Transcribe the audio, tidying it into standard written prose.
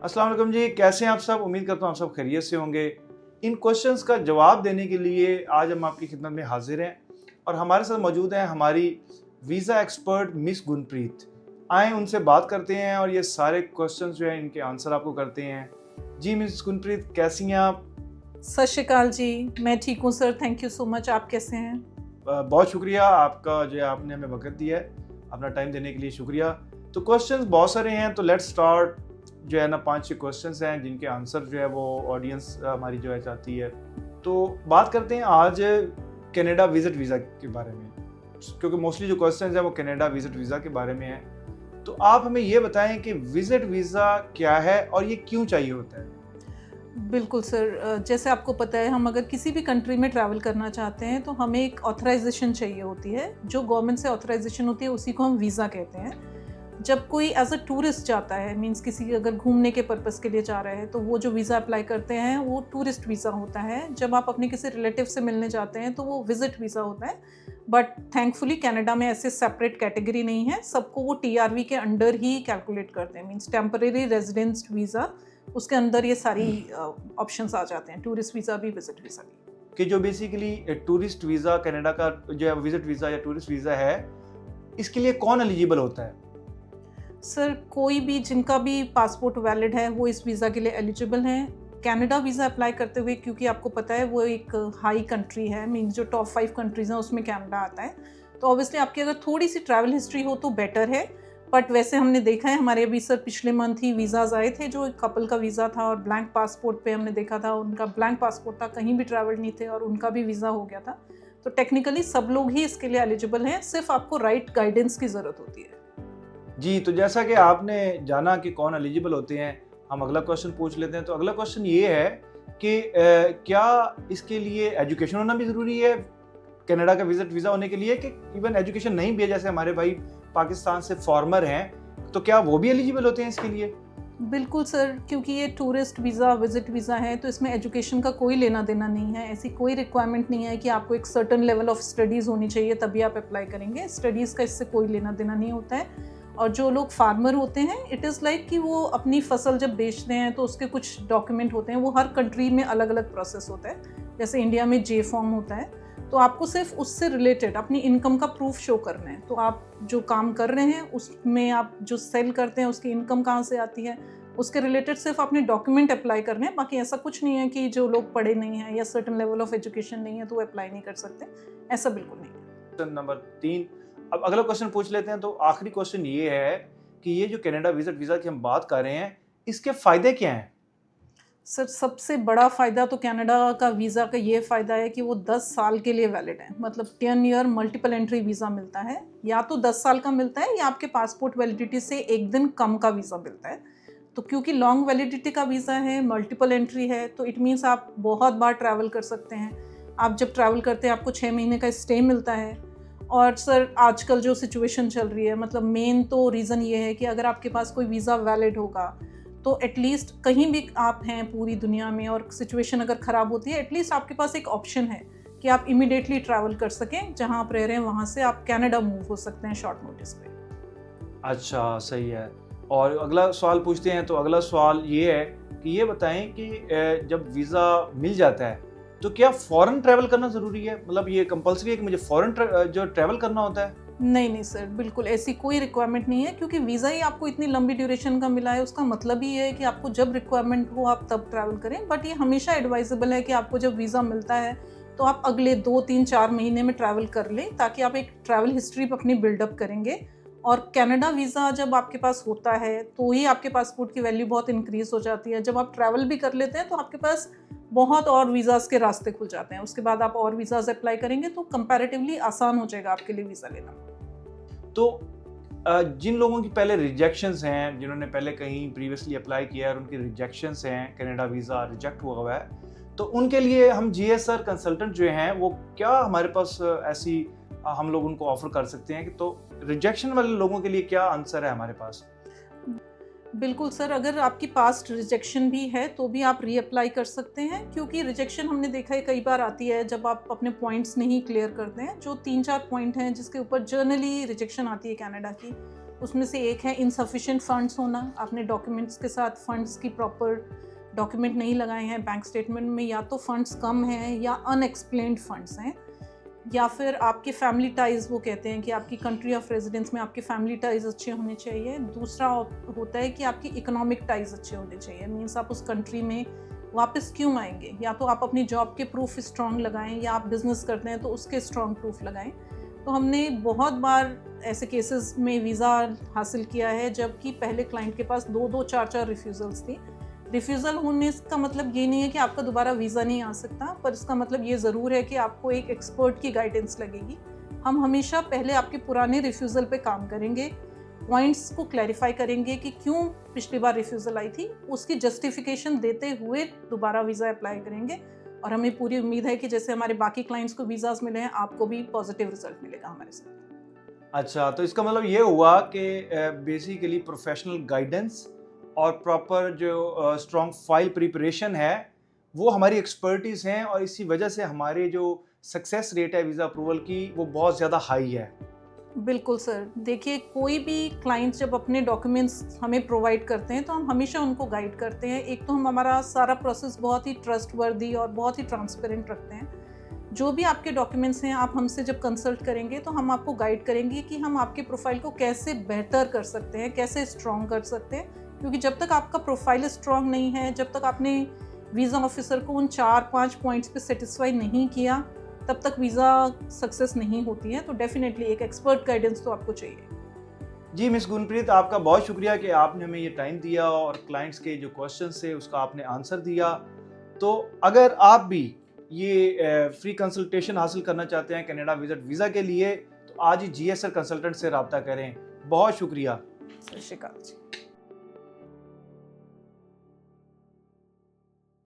अस्सलाम वालेकुम जी, कैसे हैं आप सब। उम्मीद करता हूँ आप सब खैरियत से होंगे। इन क्वेश्चंस का जवाब देने के लिए आज हम आपकी खिदमत में हाजिर हैं और हमारे साथ मौजूद हैं हमारी वीज़ा एक्सपर्ट मिस गुनप्रीत। आए उनसे बात करते हैं और ये सारे क्वेश्चंस जो हैं इनके आंसर आपको करते हैं। जी मिस गुनप्रीत, कैसी हैं आप? सत श्री अकाल जी, मैं ठीक हूँ sir, thank you so much. आप कैसे हैं? बहुत शुक्रिया आपका जो है, आपने हमें वक्त दिया है, अपना टाइम देने के लिए शुक्रिया। तो क्वेश्चंस बहुत सारे हैं, तो लेट्स स्टार्ट। जो है ना 5-6 क्वेश्चंस हैं जिनके आंसर जो है वो ऑडियंस हमारी जो है चाहती है। तो बात करते हैं आज कनाडा विजिट वीज़ा के बारे में, क्योंकि मोस्टली जो क्वेश्चंस हैं वो कनाडा विजिट वीज़ा के बारे में है। तो आप हमें ये बताएं कि विजिट वीज़ा क्या है और ये क्यों चाहिए होता है? बिल्कुल सर, जैसे आपको पता है, हम अगर किसी भी कंट्री में ट्रैवल करना चाहते हैं तो हमें एक ऑथराइजेशन चाहिए होती है। जो गवर्नमेंट से ऑथराइजेशन होती है उसी को हम वीज़ा कहते हैं। जब कोई एज अ टूरिस्ट जाता है, मींस किसी अगर घूमने के पर्पस के लिए जा रहे हैं, तो वो जो वीज़ा अप्लाई करते हैं वो टूरिस्ट वीज़ा होता है। जब आप अपने किसी रिलेटिव से मिलने जाते हैं तो वो विजिट वीज़ा होता है। बट थैंकफुली कनाडा में ऐसे सेपरेट कैटेगरी नहीं है, सबको वो TRV के अंडर ही कैलकुलेट करते हैं, मींस टेम्परेरी रेजिडेंस वीज़ा, उसके अंदर ये सारी ऑप्शंस आ जाते हैं, टूरिस्ट वीज़ा भी, विजिट वीज़ा भी। कि जो बेसिकली टूरिस्ट वीज़ा कनाडा का जो है विजिट वीज़ा या टूरिस्ट वीज़ा है, इसके लिए कौन एलिजिबल होता है? सर, कोई भी जिनका भी पासपोर्ट वैलिड है वो इस वीज़ा के लिए एलिजिबल हैं। कनाडा वीज़ा अप्लाई करते हुए, क्योंकि आपको पता है वो एक हाई कंट्री है, मीन्स जो टॉप 5 कंट्रीज़ हैं उसमें कनाडा आता है। तो ऑब्वियसली आपकी अगर थोड़ी सी ट्रैवल हिस्ट्री हो तो बेटर है। बट वैसे हमने देखा है, हमारे अभी सर पिछले मंथ ही वीज़ाज़ आए थे, जो एक कपल का वीज़ा था और ब्लैंक पासपोर्ट पे हमने देखा था, उनका ब्लैंक पासपोर्ट था, कहीं भी ट्रैवल नहीं थे और उनका भी वीज़ा हो गया था। तो टेक्निकली सब लोग ही इसके लिए एलिजिबल हैं, सिर्फ आपको राइट गाइडेंस की ज़रूरत होती है। जी, तो जैसा कि आपने जाना कि कौन एलिजिबल होते हैं, हम अगला क्वेश्चन पूछ लेते हैं। तो अगला क्वेश्चन ये है कि क्या इसके लिए एजुकेशन होना भी ज़रूरी है कनाडा का विजिट वीज़ा होने के लिए, कि इवन एजुकेशन नहीं भी है, जैसे हमारे भाई पाकिस्तान से फॉर्मर हैं, तो क्या वो भी एलिजिबल होते हैं इसके लिए? बिल्कुल सर, क्योंकि ये टूरिस्ट वीज़ा, विजिट वीज़ा है, तो इसमें एजुकेशन का कोई लेना देना नहीं है। ऐसी कोई रिक्वायरमेंट नहीं है कि आपको एक सर्टेन लेवल ऑफ स्टडीज़ होनी चाहिए तभी आप अप्लाई करेंगे। स्टडीज़ का इससे कोई लेना देना नहीं होता है। और जो लोग फार्मर होते हैं, इट इज़ लाइक कि वो अपनी फसल जब बेचते हैं तो उसके कुछ डॉक्यूमेंट होते हैं, वो हर कंट्री में अलग अलग प्रोसेस होता है। जैसे इंडिया में J फॉर्म होता है, तो आपको सिर्फ उससे रिलेटेड अपनी इनकम का प्रूफ शो करना है। तो आप जो काम कर रहे हैं उसमें आप जो सेल करते हैं उसकी इनकम कहाँ से आती है, उसके रिलेटेड सिर्फ अपने डॉक्यूमेंट अप्लाई करने हैं। बाकी ऐसा कुछ नहीं है कि जो लोग पढ़े नहीं हैं या सर्टेन लेवल ऑफ एजुकेशन नहीं है तो वो अप्लाई नहीं कर सकते, ऐसा बिल्कुल नहीं है। Question number 3। अब अगला क्वेश्चन पूछ लेते हैं। तो आखिरी क्वेश्चन ये है कि ये जो कनाडा विजिट वीज़ा की हम बात कर रहे हैं, इसके फ़ायदे क्या हैं? सर, सबसे बड़ा फ़ायदा तो कनाडा का वीज़ा का ये फ़ायदा है कि वो 10 साल के लिए वैलिड है। मतलब 10 ईयर मल्टीपल एंट्री वीज़ा मिलता है। या तो 10 साल का मिलता है या आपके पासपोर्ट वैलिडिटी से 1 दिन कम का वीज़ा मिलता है। तो क्योंकि लॉन्ग वैलिडिटी का वीज़ा है, मल्टीपल एंट्री है, तो इट मीन्स आप बहुत बार ट्रैवल कर सकते हैं। आप जब ट्रैवल करते हैं आपको 6 महीने का स्टे मिलता है। और सर, आजकल जो सिचुएशन चल रही है, मतलब मेन तो रीज़न ये है कि अगर आपके पास कोई वीज़ा वैलिड होगा तो एटलीस्ट कहीं भी आप हैं पूरी दुनिया में और सिचुएशन अगर ख़राब होती है, एटलीस्ट आपके पास एक ऑप्शन है कि आप इमीडिएटली ट्रैवल कर सकें। जहां आप रह रहे हैं वहां से आप कनाडा मूव हो सकते हैं शॉर्ट नोटिस पे। अच्छा, सही है। और अगला सवाल पूछते हैं। तो अगला सवाल ये है कि ये बताएं कि जब वीज़ा मिल जाता है तो क्या फ़ॉरेन ट्रैवल करना ज़रूरी है? मतलब ये कंपल्सरी है कि मुझे फ़ॉरेन जो ट्रैवल करना होता है? नहीं नहीं सर, बिल्कुल ऐसी कोई रिक्वायरमेंट नहीं है, क्योंकि वीज़ा ही आपको इतनी लंबी ड्यूरेशन का मिला है। उसका मतलब ही है कि आपको जब रिक्वायरमेंट हो आप तब ट्रैवल करें। बट ये हमेशा एडवाइजेबल है कि आपको जब वीज़ा मिलता है तो आप अगले 2-3-4 महीने में ट्रैवल कर लें, ताकि आप एक ट्रैवल हिस्ट्री अपनी बिल्डअप करेंगे। और कनाडा वीज़ा जब आपके पास होता है तो ही आपके पासपोर्ट की वैल्यू बहुत इंक्रीज़ हो जाती है। जब आप ट्रैवल भी कर लेते हैं तो आपके पास बहुत और वीज़ाज़ के रास्ते खुल जाते हैं। उसके बाद आप और वीज़ाज़ अप्लाई करेंगे तो कंपैरेटिवली आसान हो जाएगा आपके लिए वीज़ा लेना। तो जिन लोगों की पहले रिजेक्शंस हैं, जिन्होंने पहले कहीं प्रीवियसली अप्लाई किया है और उनकी रिजेक्शंस हैं, कनाडा वीज़ा रिजेक्ट हुआ है, तो उनके लिए हम GSR कंसल्टेंट जो हैं वो क्या हमारे पास ऐसी हम लोग उनको ऑफर कर सकते हैं कि तो रिजेक्शन वाले लोगों के लिए क्या आंसर है हमारे पास? बिल्कुल सर, अगर आपकी पास्ट रिजेक्शन भी है तो भी आप रीअप्लाई कर सकते हैं, क्योंकि रिजेक्शन हमने देखा है कई बार आती है जब आप अपने पॉइंट्स नहीं क्लियर करते हैं। जो 3-4 पॉइंट हैं जिसके ऊपर जर्नली रिजेक्शन आती है कनाडा की, उसमें से एक है इनसफिशिएंट फंड्स होना, आपने डॉक्यूमेंट्स के साथ फंड्स की प्रॉपर डॉक्यूमेंट नहीं लगाए हैं बैंक स्टेटमेंट में, या तो फंड्स कम हैं या अनएक्सप्लेन्ड फंड्स हैं, या फिर आपके फैमिली टाइज़, वो कहते हैं कि आपकी कंट्री ऑफ रेजिडेंस में आपके फैमिली टाइज़ अच्छे होने चाहिए। दूसरा होता है कि आपकी इकोनॉमिक टाइज़ अच्छे होने चाहिए, मीन्स आप उस कंट्री में वापस क्यों आएंगे, या तो आप अपनी जॉब के प्रूफ स्ट्रॉन्ग लगाएं, या आप बिज़नेस करते हैं तो उसके स्ट्रॉन्ग प्रूफ लगाएं। तो हमने बहुत बार ऐसे केसेस में वीज़ा हासिल किया है जबकि पहले क्लाइंट के पास 2-2, 4-4 रिफ्यूज़ल्स थी। रिफ्यूज़ल होने का मतलब ये नहीं है कि आपका दोबारा वीज़ा नहीं आ सकता, पर इसका मतलब ये ज़रूर है कि आपको एक एक्सपर्ट की गाइडेंस लगेगी। हम हमेशा पहले आपके पुराने रिफ्यूज़ल पे काम करेंगे, पॉइंट्स को क्लैरिफाई करेंगे कि क्यों पिछली बार रिफ्यूज़ल आई थी, उसकी जस्टिफिकेशन देते हुए दोबारा वीज़ा अप्लाई करेंगे। और हमें पूरी उम्मीद है कि जैसे हमारे बाकी क्लाइंट्स को वीज़ाज़ मिले हैं, आपको भी पॉजिटिव रिजल्ट मिलेगा हमारे साथ। अच्छा, तो इसका मतलब ये हुआ कि बेसिकली प्रोफेशनल गाइडेंस और प्रॉपर जो स्ट्रॉन्ग फाइल प्रिपरेशन है वो हमारी एक्सपर्टीज़ हैं, और इसी वजह से हमारे जो सक्सेस रेट है वीज़ा अप्रूवल की वो बहुत ज़्यादा हाई है। बिल्कुल सर, देखिए कोई भी क्लाइंट जब अपने डॉक्यूमेंट्स हमें प्रोवाइड करते हैं तो हम हमेशा उनको गाइड करते हैं। एक तो हम हमारा सारा प्रोसेस बहुत ही ट्रस्टवर्दी और बहुत ही ट्रांसपेरेंट रखते हैं। जो भी आपके डॉक्यूमेंट्स हैं, आप हमसे जब कंसल्ट करेंगे तो हम आपको गाइड करेंगे कि हम आपके प्रोफाइल को कैसे बेहतर कर सकते हैं, कैसे स्ट्रॉन्ग कर सकते हैं। क्योंकि जब तक आपका प्रोफाइल स्ट्रॉन्ग नहीं है, जब तक आपने वीज़ा ऑफिसर को उन 4-5 पॉइंट्स पे सेटिस्फाई नहीं किया, तब तक वीज़ा सक्सेस नहीं होती है। तो डेफिनेटली एक एक्सपर्ट गाइडेंस तो आपको चाहिए। जी मिस गुनप्रीत, आपका बहुत शुक्रिया कि आपने हमें ये टाइम दिया और क्लाइंट्स के जो क्वेश्चंस थे उसका आपने आंसर दिया। तो अगर आप भी ये फ्री कंसल्टेशन हासिल करना चाहते हैं कनाडा विजिट वीज़ा के लिए, तो आज ही GSR कंसल्टेंट से रब्ता करें। बहुत शुक्रिया। सत श्री अकाल जी।